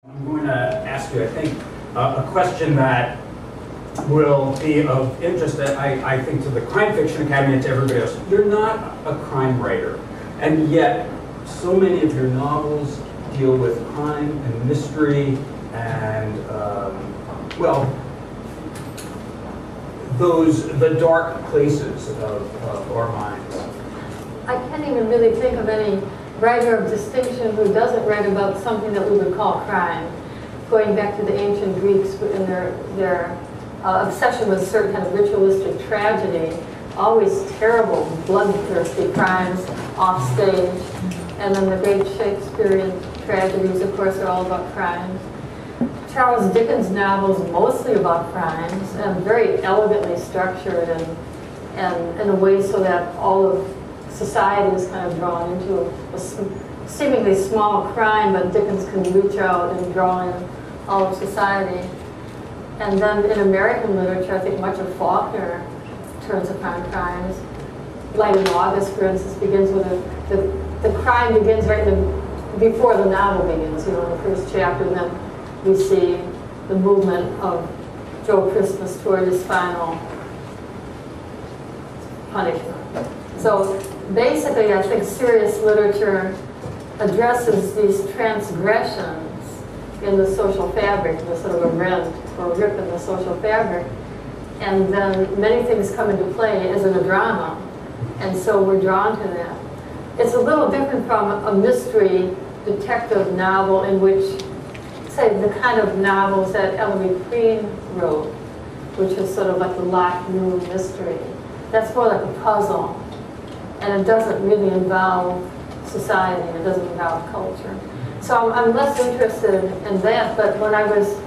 I'm going to ask you, I think, a question that will be of interest, I think, to the Crime Fiction Academy and to everybody else. You're not a crime writer, and yet so many of your novels deal with crime and mystery and, well, the dark places of our minds. I can't even really think of any writer of distinction who doesn't write about something that we would call crime. Going back to the ancient Greeks and their obsession with certain kind of ritualistic tragedy, always terrible, bloodthirsty crimes off stage. And then the great Shakespearean tragedies, of course, are all about crimes. Charles Dickens' novels mostly about crimes and very elegantly structured and in a way so that all of society is kind of drawn into a seemingly small crime, but Dickens can reach out and draw in all of society. And then in American literature, I think much of Faulkner turns upon crimes. Light in August, for instance, begins with the crime begins right before the novel begins, you know, in the first chapter, and then we see the movement of Joe Christmas toward his final punishment. So basically, I think serious literature addresses these transgressions in the social fabric, the sort of a rent or rip in the social fabric, and then many things come into play as in a drama, and so we're drawn to that. It's a little different from a mystery detective novel in which, say, the kind of novels that Ellery Queen wrote, which is sort of like the locked room mystery. That's more like a puzzle. And it doesn't really involve society, it doesn't involve culture. So I'm less interested in that, but when I was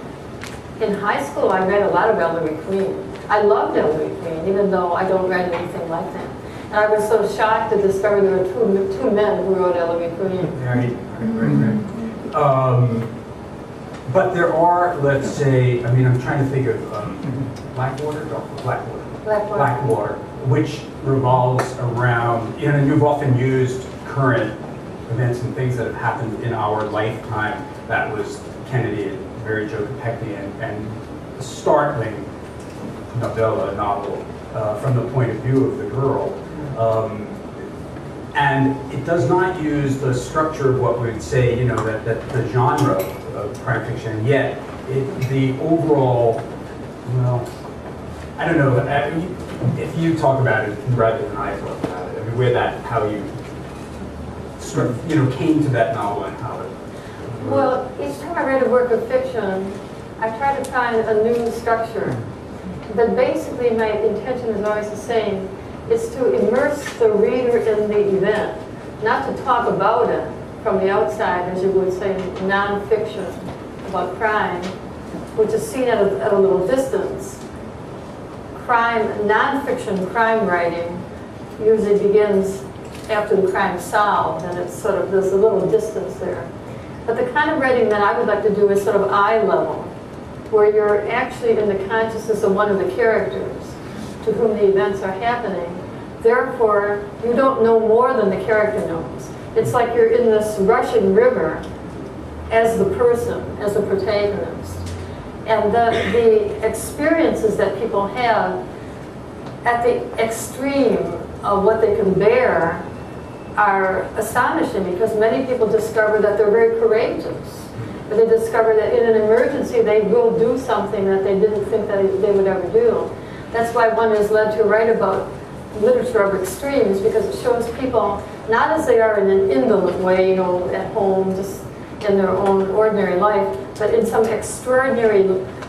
in high school, I read a lot of Ellery Queen. I loved Ellery Queen, even though I don't write anything like that. And I was so shocked to discover there were two men who wrote Ellery Queen. Right. But there are, let's say, I mean, I'm trying to think of Blackwater, which revolves around, you know, and you've often used current events and things that have happened in our lifetime. That was Kennedy and Mary Jo Kopechne and a startling novel from the point of view of the girl. And it does not use the structure of what we would say, you know, that the genre of crime fiction, yet the overall, well, I don't know, if you talk about it rather than I talk about it, I mean, how you sort of, you know, came to that novel and how it... Well, each time I write a work of fiction, I try to find a new structure. But basically, my intention is always the same. It's to immerse the reader in the event, not to talk about it from the outside, as you would say, non-fiction about crime, which is seen at a little distance. Non-fiction crime writing usually begins after the crime is solved, and it's sort of, there's a little distance there. But the kind of writing that I would like to do is sort of eye level, where you're actually in the consciousness of one of the characters to whom the events are happening. Therefore, you don't know more than the character knows. It's like you're in this rushing river as the person, as the protagonist. And the experiences that people have at the extreme of what they can bear are astonishing, because many people discover that they're very courageous. But they discover that in an emergency they will do something that they didn't think that they would ever do. That's why one is led to write about literature of extremes, because it shows people not as they are in an indolent way, you know, at home, just in their own ordinary life, but in some extraordinary,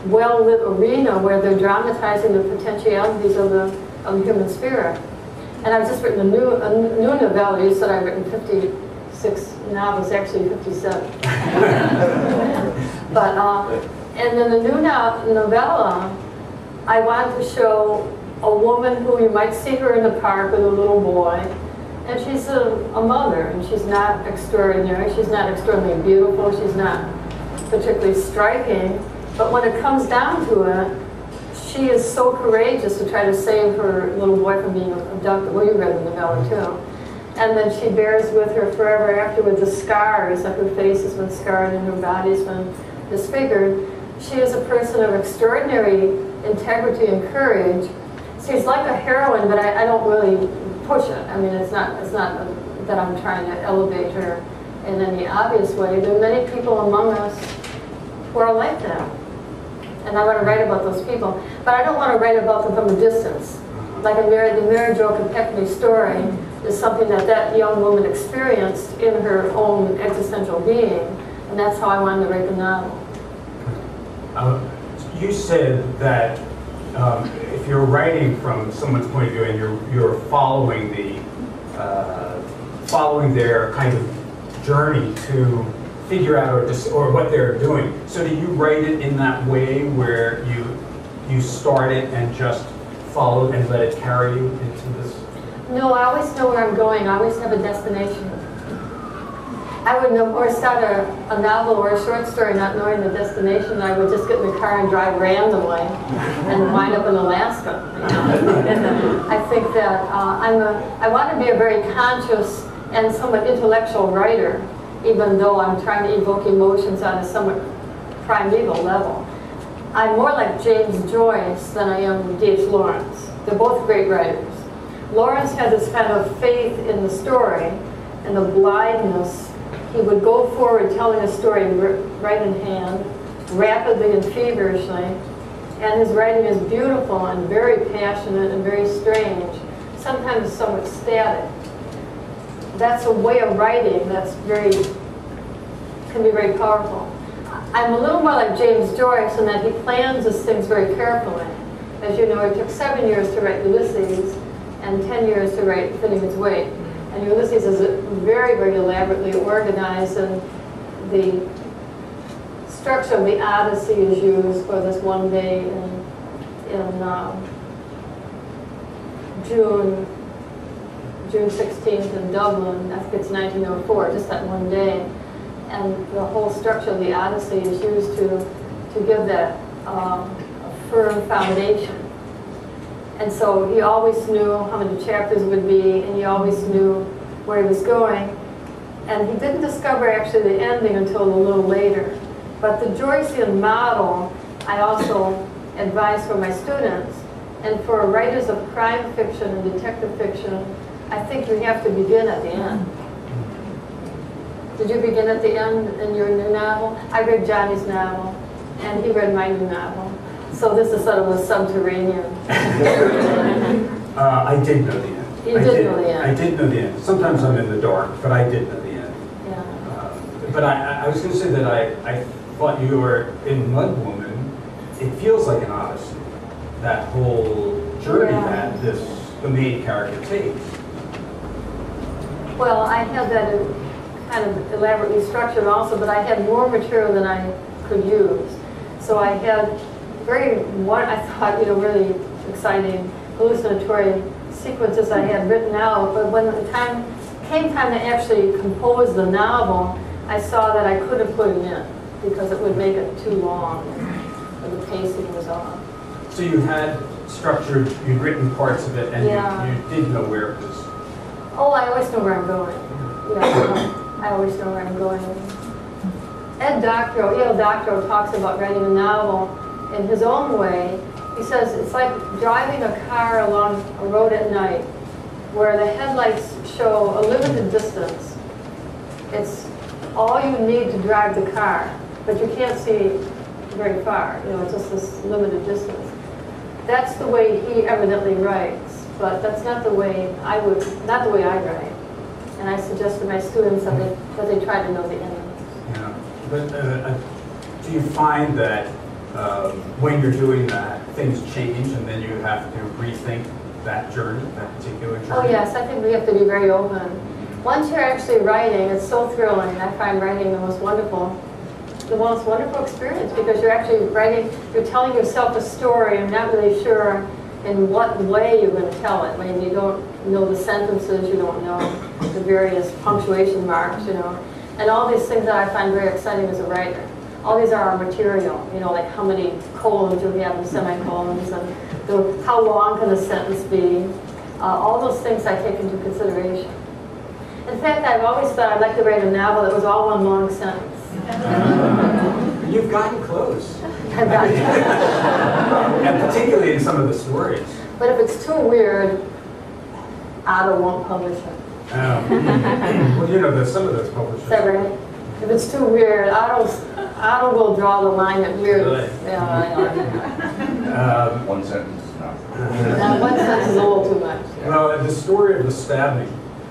well-lit arena where they're dramatizing the potentialities of the human spirit. And I've just written a new novella. You said I've written 56 novels, actually 57. But and in the new novella, I want to show a woman who you might see her in the park with a little boy, and she's a mother, and she's not extraordinary, she's not extraordinarily beautiful, she's not particularly striking, but when it comes down to it, she is so courageous to try to save her little boy from being abducted. Well, you read the novella too. And then she bears with her forever after with the scars, like her face has been scarred and her body's been disfigured. She is a person of extraordinary integrity and courage. She's like a heroine, but I don't really push it. I mean, it's not that I'm trying to elevate her in any obvious way. There are many people among us who are like that. And I want to write about those people. But I don't want to write about them from a distance. Like the Mary Jo Kopechne story is something that young woman experienced in her own existential being. And that's how I wanted to write the novel. You said that if you're writing from someone's point of view and you're following following their kind of journey to figure out or what they're doing. So do you write it in that way where you start it and just follow and let it carry you into this? No, I always know where I'm going. I always have a destination. I would no more start a novel or a short story not knowing the destination. I would just get in the car and drive randomly and wind up in Alaska. You know? I think that I want to be a very conscious and somewhat intellectual writer, even though I'm trying to evoke emotions on a somewhat primeval level. I'm more like James Joyce than I am D.H. Lawrence. They're both great writers. Lawrence had this kind of faith in the story and the blindness. He would go forward telling a story right in hand, rapidly and feverishly, and his writing is beautiful and very passionate and very strange, sometimes somewhat static. That's a way of writing that's can be very powerful. I'm a little more like James Joyce in that he plans his things very carefully. As you know, it took 7 years to write Ulysses and 10 years to write Finnegan's Wake. And Ulysses is very, very elaborately organized, and the structure of the Odyssey is used for this one day in June 16th in Dublin. I think it's 1904, just that one day. And the whole structure of the Odyssey is used to give that a firm foundation. And so he always knew how many chapters would be, and he always knew where he was going. And he didn't discover actually the ending until a little later. But the Joycean model I also advise for my students. And for writers of crime fiction and detective fiction, I think you have to begin at the end. Did you begin at the end in your new novel? I read Johnny's novel, and he read my new novel. So this is sort of a subterranean. I did know the end. You did know the end. I did know the end. Sometimes I'm in the dark, but I did know the end. Yeah. But I was going to say that I thought you were in Mud Woman. It feels like an odyssey. That whole journey that the main character takes. Well, I had that kind of elaborately structured also, but I had more material than I could use. So I had I thought, really exciting hallucinatory sequences I had written out, but when came time to actually compose the novel, I saw that I couldn't put it in because it would make it too long, and the pacing was off. So you had structured, you'd written parts of it, and you did know where it was. Oh, I always know where I'm going. Yeah, I always know where I'm going. E.L. Doctorow talks about writing a novel in his own way. He says it's like driving a car along a road at night where the headlights show a limited distance. It's all you need to drive the car, but you can't see very far. It's just this limited distance. That's the way he evidently writes, but that's not the way I write. And I suggest to my students that they try to know the ending. Yeah, but do you find that when you're doing that, things change, and then you have to rethink that journey, that particular journey? Oh yes, I think we have to be very open. Once you're actually writing, it's so thrilling. I find writing the most wonderful experience, because you're actually writing, you're telling yourself a story. I'm not really sure in what way you're going to tell it. Maybe you don't know the sentences, you don't know the various punctuation marks, and all these things that I find very exciting as a writer. All these are our material, like how many colons you have and semicolons, and how long can a sentence be. All those things I take into consideration. In fact, I've always thought I'd like to write a novel that was all one long sentence. You've gotten close. I've got it. And particularly in some of the stories. But if it's too weird, Otto won't publish it. Well, you know, some of those publishers. Is that right? If it's too weird, Otto will draw the line at weird. Really? Yeah, I know. One sentence is enough. One sentence is a little too much. Well, the story of the stabbing,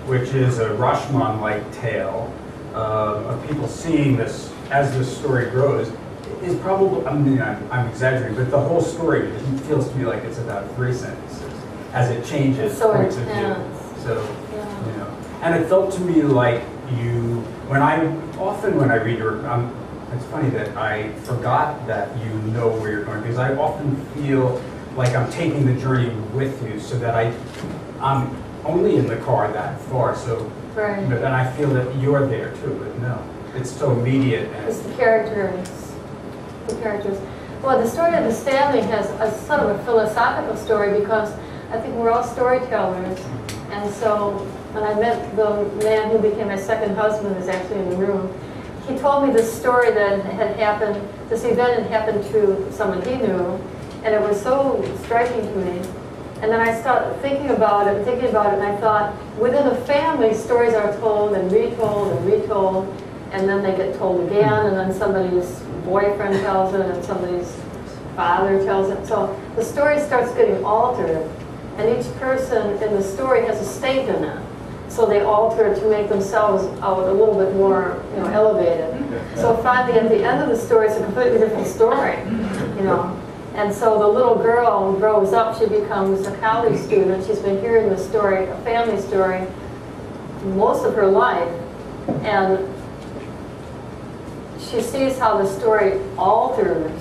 which is a Rashomon-like tale of people seeing this as this story grows, is probably, I mean, I'm exaggerating, but the whole story feels to me like it's about 3 sentences as it changes It's so points of view. intense. So, Yeah. you know, and it felt to me like when I read your, it's funny that I forgot that you know where you're going, because I often feel like I'm taking the journey with you, so that I'm only in the car that far, so, Right. but then I feel that you're there too, but no, it's so immediate. It's the characters. The characters. Well, the story of the Stanley has a sort of a philosophical story, because I think we're all storytellers. And so when I met the man who became my second husband, who's actually in the room, he told me this story that had happened, this event had happened to someone he knew, and it was so striking to me. And then I started thinking about it, and I thought, within a family, stories are told and retold and retold, and then they get told again, and then somebody's boyfriend tells it, and somebody's father tells it. So the story starts getting altered, and each person in the story has a stake in it. So they alter it to make themselves out a little bit more, you know, elevated. So finally, at the end of the story, it's a completely different story, you know. And so the little girl grows up, she becomes a college student. She's been hearing the story, a family story, most of her life. And she sees how the story alters,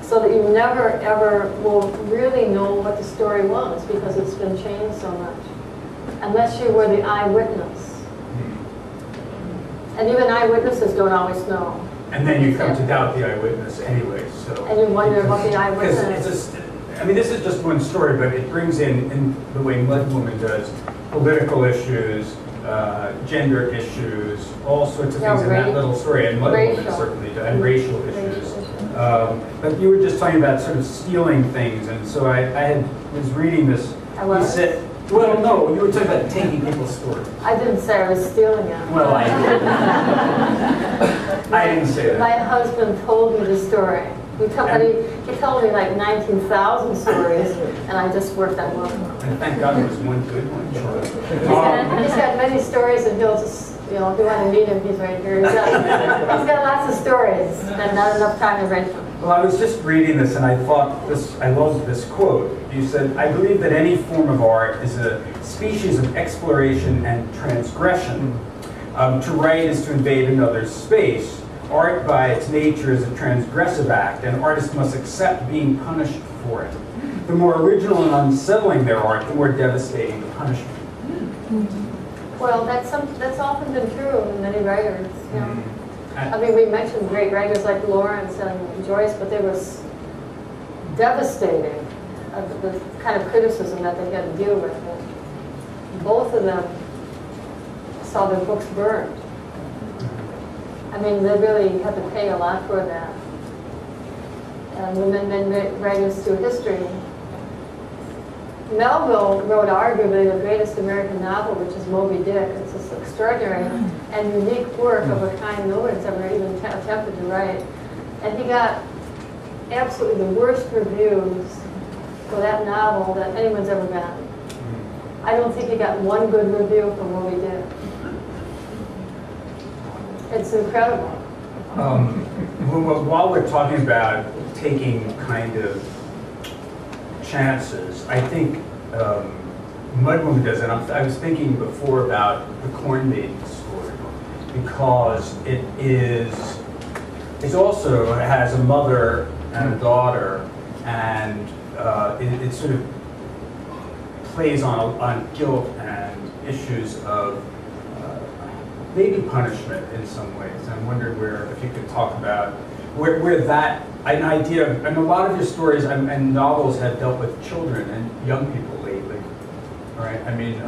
so that you never ever will really know what the story was, because it's been changed so much, unless you were the eyewitness. And even eyewitnesses don't always know. And then you come to doubt the eyewitness anyway, so. And you wonder what the eyewitness Because it's I mean, this is just one story, but it brings in the way Mud Woman does, political issues, gender issues, all sorts of things in that little story, and Mud Woman certainly does, and racial issues. But you were just talking about sort of stealing things, and so I was reading this. I was? You said, well, no, you were talking about taking people's stories. I didn't say I was stealing it. Well, I did. I didn't say that. My husband told me the story. He told me like 19,000 stories, and I just worked on one. And thank God there was one good one. He's got many stories, and he'll just, you know, if you want to meet him, he's right here. He's got lots of stories, and not enough time to write them. Well, I was just reading this, and I thought I loved this quote. You said, "I believe that any form of art is a species of exploration and transgression. To write is to invade another's space. Art, by its nature, is a transgressive act, and artists must accept being punished for it. The more original and unsettling their art, the more devastating the punishment." Well, that's often been true in many writers. You know? I mean, we mentioned great writers like Lawrence and Joyce, but they were devastating, the kind of criticism that they had to deal with. Both of them saw their books burned. I mean, they really had to pay a lot for that. And women then writers through history. Melville wrote arguably the greatest American novel, which is Moby Dick. It's this extraordinary and unique work of a kind no one's ever even attempted to write. And he got absolutely the worst reviews for that novel that anyone's ever gotten. I don't think he got one good review for Moby Dick. It's incredible. While we're talking about taking kind of chances, I think Mud Woman does it. I was thinking before about the Corn Maiden story, because it also has a mother and a daughter, and it sort of plays on guilt and issues of maybe punishment in some ways. I'm wondering if you could talk about where that an idea of, and a lot of your stories and novels have dealt with children and young people lately, right? I mean,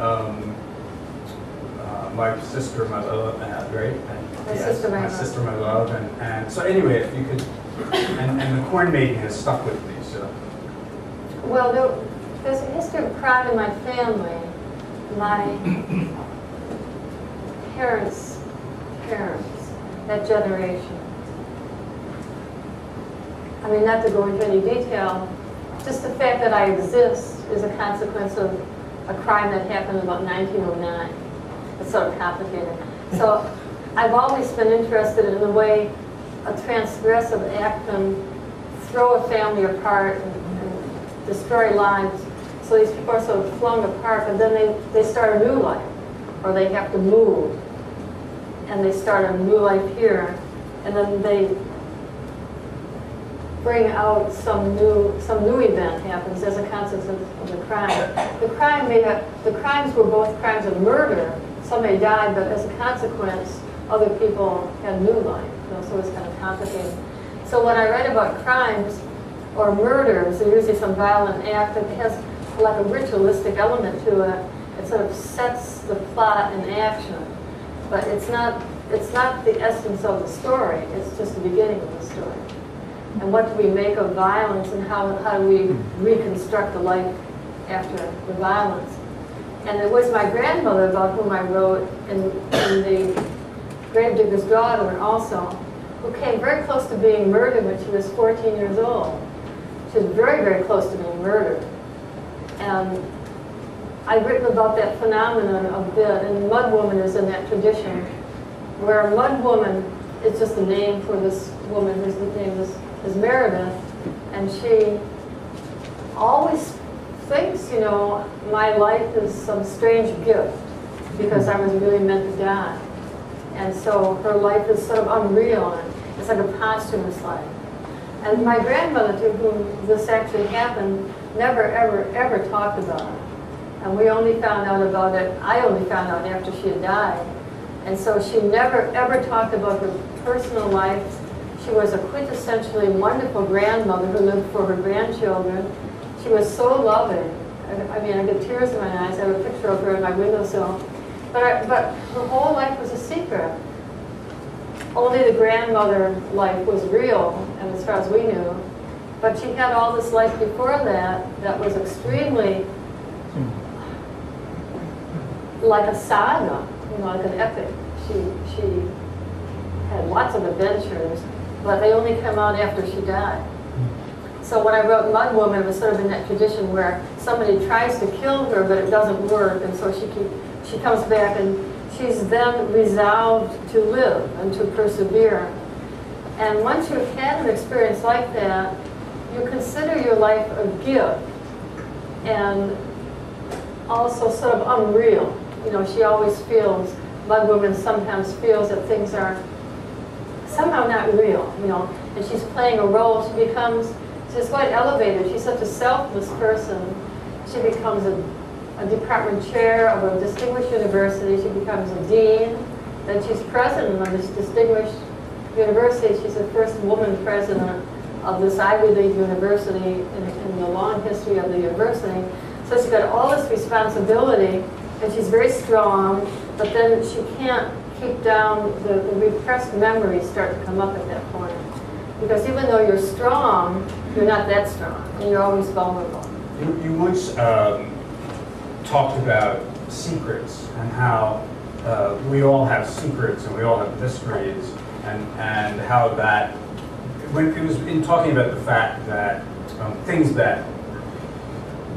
My Sister, My Love, right? And, My Sister, My Love. My Sister, My Love, and so anyway, if you could And the corn maiden has stuck with me, so. Well, there's a history of crime in my family. My parents, that generation. I mean, not to go into any detail, just the fact that I exist is a consequence of a crime that happened about 1909. It's sort of complicated. So I've always been interested in the way a transgressive act can throw a family apart and destroy lives. So these people are sort of flung apart, but then they start a new life, or they have to move, and they start a new life here, and then they bring out some new event happens as a consequence of the crime. The crimes were both crimes of murder. Somebody died, but as a consequence, other people had new life. You know, so it's kind of complicated. So when I write about crimes or murders, there's usually some violent act that has like a ritualistic element to it. It sort of sets the plot in action, but it's not the essence of the story. It's just the beginning of the story. And what do we make of violence, and how do we reconstruct the life after the violence? And it was my grandmother about whom I wrote in the Gravedigger's Daughter also, who came very close to being murdered when she was 14 years old. She was very, very close to being murdered. And I've written about that phenomenon a bit, and Mud Woman is in that tradition, where Mud Woman is just a name for this woman whose name is Meredith, and she always thinks, you know, my life is some strange gift because I was really meant to die. And so her life is sort of unreal, and it's like a posthumous life. And my grandmother, to whom this actually happened, never, ever, ever talked about it. And we only found out about it, I only found out after she had died. And so she never, ever talked about her personal life. She was a quintessentially wonderful grandmother who lived for her grandchildren. She was so loving. I mean, I get tears in my eyes. I have a picture of her in my windowsill. But her whole life was a secret. Only the grandmother life was real, and as far as we knew. But she had all this life before that was extremely like a saga, you know, like an epic. She had lots of adventures, but they only come out after she died. So when I wrote Mud Woman, it was sort of in that tradition where somebody tries to kill her, but it doesn't work, and so she comes back, and she's then resolved to live and to persevere. And once you've had an experience like that, you consider your life a gift, and also sort of unreal. You know, she always feels, Mud Woman sometimes feels that things are somehow not real, you know, and she's playing a role. She's quite elevated. She's such a selfless person. She becomes a department chair of a distinguished university. She becomes a dean. Then she's president of this distinguished university. She's the first woman president of this Ivy League university in the long history of the university. So she's got all this responsibility, and she's very strong, but then she can't keep down, the repressed memories start to come up at that point. Because even though you're strong, you're not that strong, and you're always vulnerable. You once talked about secrets and how we all have secrets and we all have mysteries, and how that, when it was in talking about the fact that things that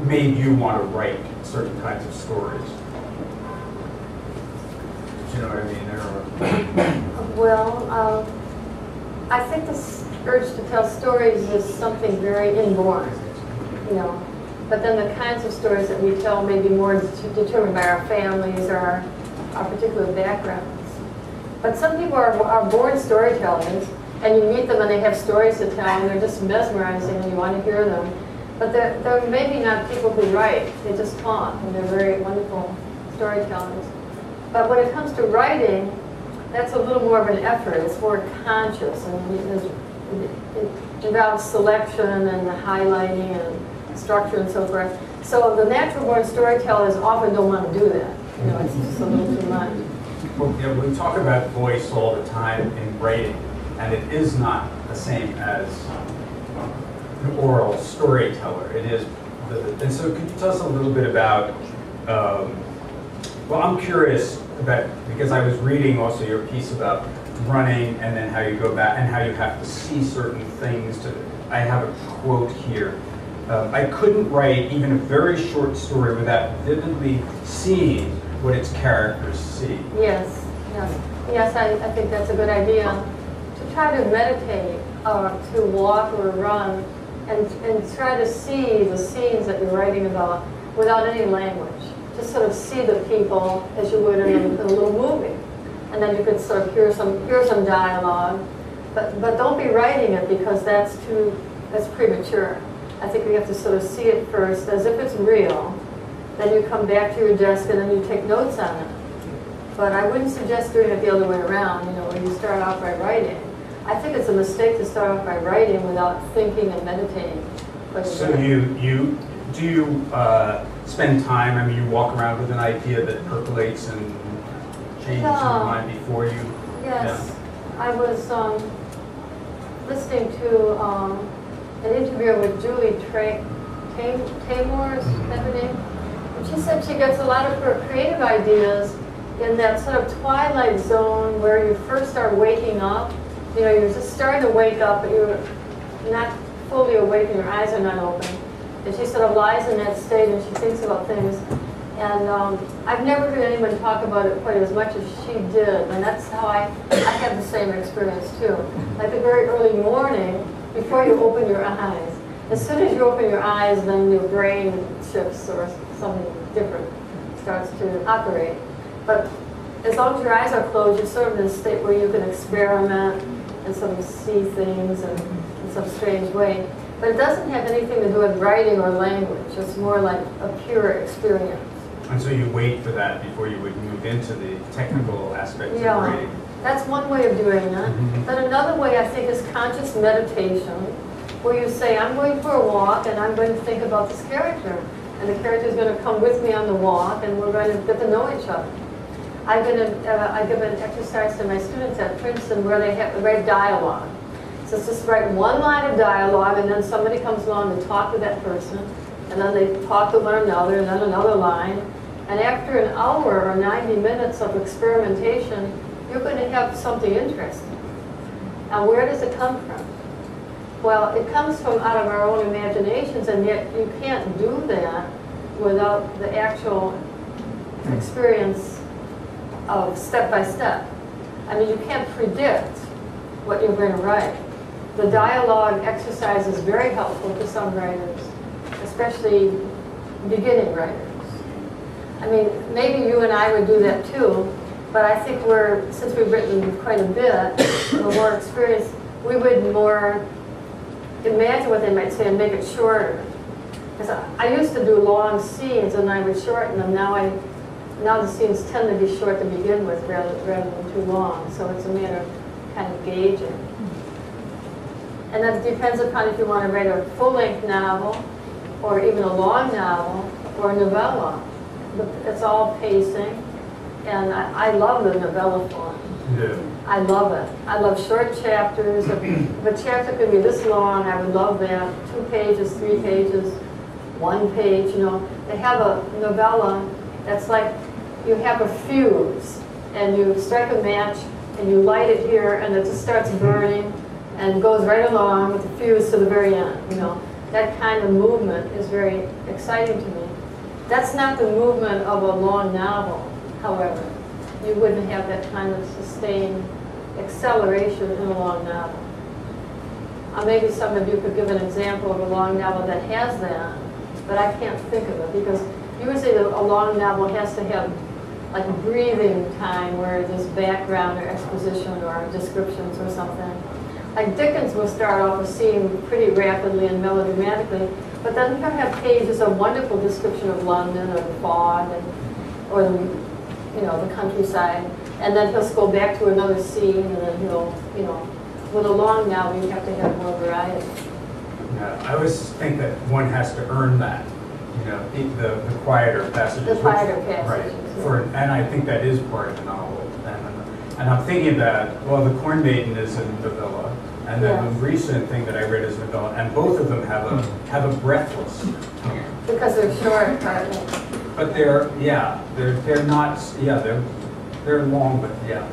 made you want to write certain kinds of stories. Do you know what I mean there? Well, I think this urge to tell stories is something very inborn, you know. But then the kinds of stories that we tell may be more determined by our families or our particular backgrounds. But some people are born storytellers, and you meet them and they have stories to tell, and they're just mesmerizing, and you want to hear them. But they're maybe not people who write. They just talk, and they're very wonderful storytellers. But when it comes to writing, that's a little more of an effort. It's more conscious, and it involves selection and the highlighting and structure and so forth. So the natural-born storytellers often don't want to do that. You know, it's just a little too much. Well, yeah, we talk about voice all the time in writing, and it is not the same as an oral storyteller. It is, and so could you tell us a little bit about, well, I'm curious about, because I was reading also your piece about running and then how you go back and how you have to see certain things to, I have a quote here. I couldn't write even a very short story without vividly seeing what its characters see. Yes, yes. Yes, I think that's a good idea. To try to meditate or to walk or run and try to see the scenes that you're writing about without any language. Just sort of see the people as you would in a little movie. And then you could sort of hear some dialogue. But don't be writing it because that's premature. I think you have to sort of see it first as if it's real. Then you come back to your desk and then you take notes on it. But I wouldn't suggest doing it the other way around, you know, where you start off by writing. I think it's a mistake to start off by writing without thinking and meditating. So do you spend time, I mean, you walk around with an idea that percolates and changes your mind before you? Yes. Yeah. I was listening to an interview with Julie Taymor, is that her name? And she said she gets a lot of her creative ideas in that sort of twilight zone where you first are waking up. You know, you're just starting to wake up, but you're not fully awake and your eyes are not open. And she sort of lies in that state and she thinks about things. And I've never heard anyone talk about it quite as much as she did. And that's how I had the same experience too. Like the very early morning, before you open your eyes. As soon as you open your eyes, then your brain shifts or something different starts to operate. But as long as your eyes are closed, you're sort of in a state where you can experiment and sort of see things in some strange way. But it doesn't have anything to do with writing or language. It's more like a pure experience. And so you wait for that before you would move into the technical aspects of writing. That's one way of doing it. But another way, I think, is conscious meditation, where you say, I'm going for a walk and I'm going to think about this character. And the character is going to come with me on the walk and we're going to get to know each other. I give an exercise to my students at Princeton where they have to write dialogue. So it's just write one line of dialogue and then somebody comes along to talk to that person and then they talk to one another and then another line. And after an hour or 90 minutes of experimentation, you're going to have something interesting. Now, where does it come from? Well, it comes from out of our own imaginations, and yet you can't do that without the actual experience of step by step. I mean, you can't predict what you're going to write. The dialogue exercise is very helpful to some writers, especially beginning writers. I mean, maybe you and I would do that too, but I think since we've written quite a bit, we're more experienced, we would more imagine what they might say and make it shorter. Because I used to do long scenes and I would shorten them. Now the scenes tend to be short to begin with rather than too long. So it's a matter of kind of gauging. And that depends upon if you want to write a full-length novel or even a long novel or a novella. It's all pacing. And I love the novella form. Yeah. I love it. I love short chapters. If a chapter could be this long, I would love that. 2 pages, 3 pages, 1 page, you know. They have a novella that's like you have a fuse and you strike a match and you light it here and it just starts burning and goes right along with the fuse to the very end, you know. That kind of movement is very exciting to me. That's not the movement of a long novel, however. You wouldn't have that kind of sustained acceleration in a long novel. Maybe some of you could give an example of a long novel that has that, but I can't think of it because usually a long novel has to have like a breathing time where there's background or exposition or descriptions or something. Like Dickens will start off a scene pretty rapidly and melodramatically, but then he'll have pages of wonderful description of London or the fog or the countryside, and then he'll go back to another scene, and then he'll, with a long novel, you have to have more variety. Yeah, I always think that one has to earn that, the quieter passages. The quieter passages. Right. And I think that is part of the novel. And I'm thinking about, well, The Corn Maiden is a novella, And then Yes. the recent thing that I read as an adult, and both of them have a breathless tone. Because they're short, partly. But they're not, they're long, but yeah.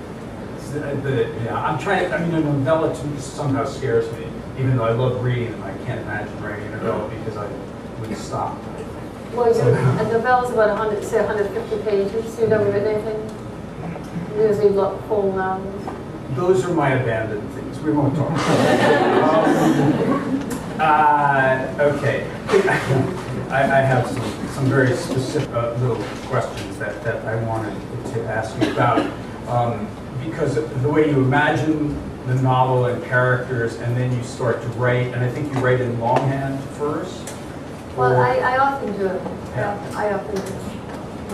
I'm trying, I mean, a novella to me somehow scares me, even though I love reading them. I can't imagine writing a novella because I would stop. Well, a novella's about 100, say 150 pages. You've never written anything? Usually full novels. Those are my abandoned things. We won't talk about that. Okay. I have some very specific little questions that I wanted to ask you about. Because of the way you imagine the novel and characters, and then you start to write, and I think you write in longhand first? Well, I often do it. Yeah. I often do.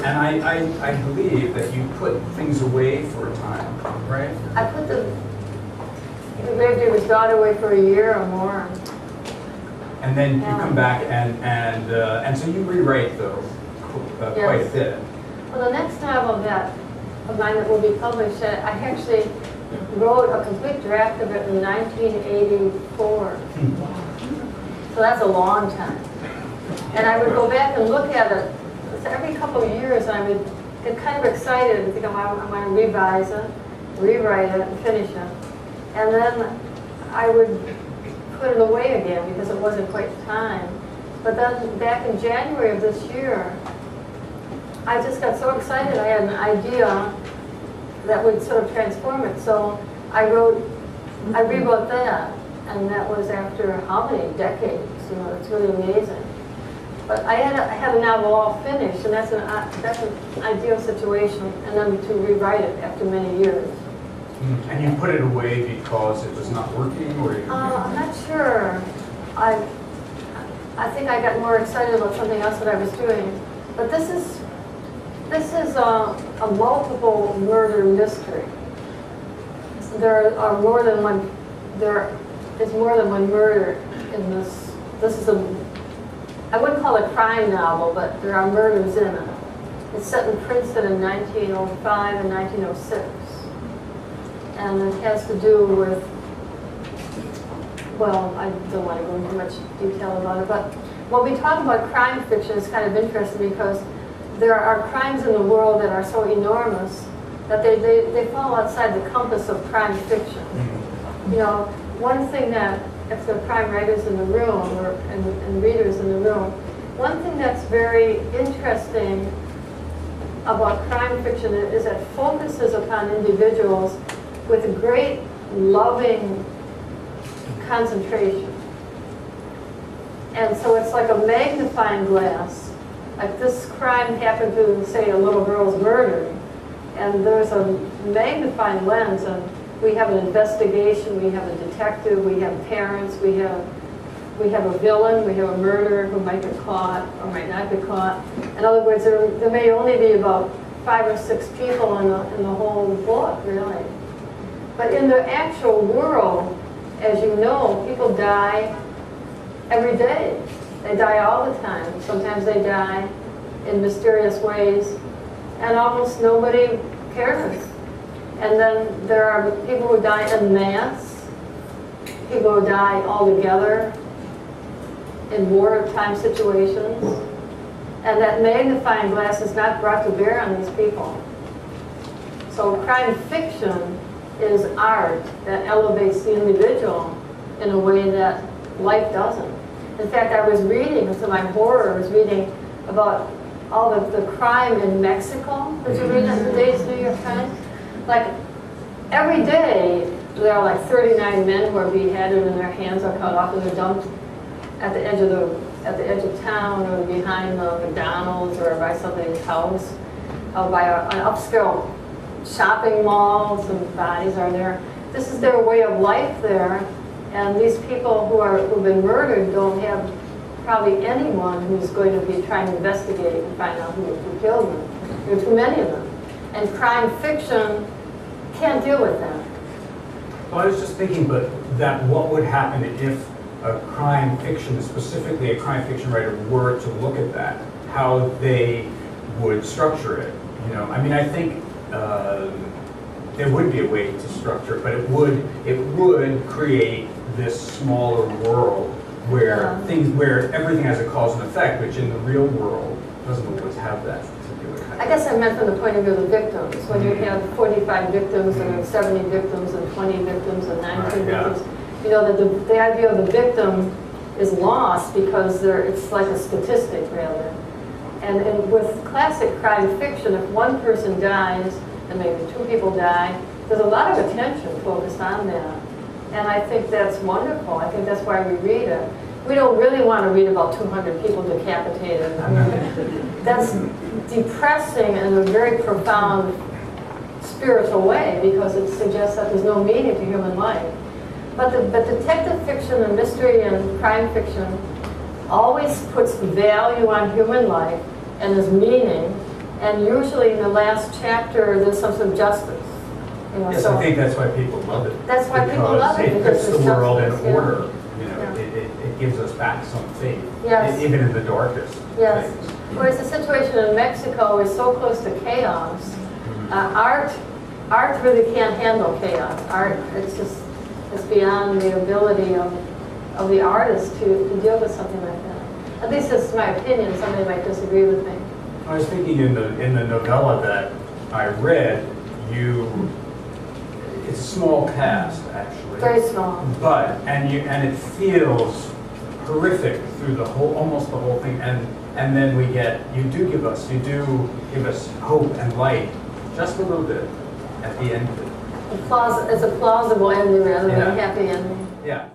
And I believe that you put things away for a time, right? I put the Gravedigger's daughter away for a year or more. And then you come back and so you rewrite though quite a bit. Well, the next novel of mine that will be published, I actually wrote a complete draft of it in 1984. So that's a long time. And I would go back and look at it every couple of years, and I would get kind of excited and think, I'm going to revise it, rewrite it, and finish it. And then I would put it away again because it wasn't quite time. But then back in January of this year, I just got so excited. I had an idea that would sort of transform it. So I rewrote that, and that was after how many decades? You know, it's really amazing. But I had a novel all finished, and that's an ideal situation, and then to rewrite it after many years. And you put it away because it was not working, or you? I'm not sure. I think I got more excited about something else that I was doing. But this is a multiple murder mystery. There are more than one. There is more than one murder in this. This is I wouldn't call it a crime novel, but there are murders in it. It's set in Princeton in 1905 and 1906. And it has to do with, well, I don't want to go into much detail about it, but when we talk about crime fiction, it's kind of interesting because there are crimes in the world that are so enormous that they fall outside the compass of crime fiction. You know, one thing that, if there are crime writers in the room and readers in the room, one thing that's very interesting about crime fiction is it focuses upon individuals with a great loving concentration. And so it's like a magnifying glass. Like this crime happened to, say, a little girl's murder, and there's a magnifying lens, and we have an investigation, we have a detective, we have parents, we have a villain, we have a murderer who might get caught or might not get caught. In other words, there may only be about 5 or 6 people in the whole book, really. But in the actual world, as you know, people die every day. They die all the time. Sometimes they die in mysterious ways, and almost nobody cares. And then there are people who die en masse, people who die all together in wartime situations. And that magnifying glass is not brought to bear on these people. So crime fiction is art that elevates the individual in a way that life doesn't. In fact, I was reading, to my horror, I was reading about all the crime in Mexico. Did you read that in today's New York Times? Like, every day, there are like 39 men who are beheaded and their hands are cut off and they're dumped at the edge of town or behind the McDonald's or by somebody's house, or by an upscale shopping mall. Some bodies are there. This is their way of life there, and these people who've been murdered don't have probably anyone who's going to be trying to investigate and find out who killed them. There are too many of them. And crime fiction can't deal with that. Well, I was just thinking, but that what would happen if a crime fiction, specifically a crime fiction writer, were to look at that, how they would structure it. You know, I mean, I think there would be a way to structure, but it would create this smaller world where where everything has a cause and effect, which in the real world doesn't always have that particular kind I of. guess I meant from the point of view of the victims. When you have 45 victims and 70 victims and 20 victims and 19 victims, you know that the idea of the victim is lost because it's like a statistic rather. And with classic crime fiction, if one person dies and maybe two people die, there's a lot of attention focused on that. And I think that's wonderful. I think that's why we read it. We don't really want to read about 200 people decapitated. I mean, that's depressing in a very profound spiritual way because it suggests that there's no meaning to human life. But detective fiction and mystery and crime fiction always puts value on human life and there's meaning. And usually in the last chapter, there's some sort of justice. You know, yes, so I think that's why people love it. That's why people love it. It puts the world in justice, order. You know, it gives us back some faith, Yes. even in the darkest Yes. things. Whereas the situation in Mexico is so close to chaos, art really can't handle chaos. Art, it's beyond the ability of the artist to deal with something like that. At least that's my opinion. Somebody might disagree with me. I was thinking in the novella that I read, it's a small cast actually. Very small. But and it feels horrific through almost the whole thing, and then you do give us hope and light, just a little bit at the end of it. It's a plausible ending rather than a happy ending. Yeah.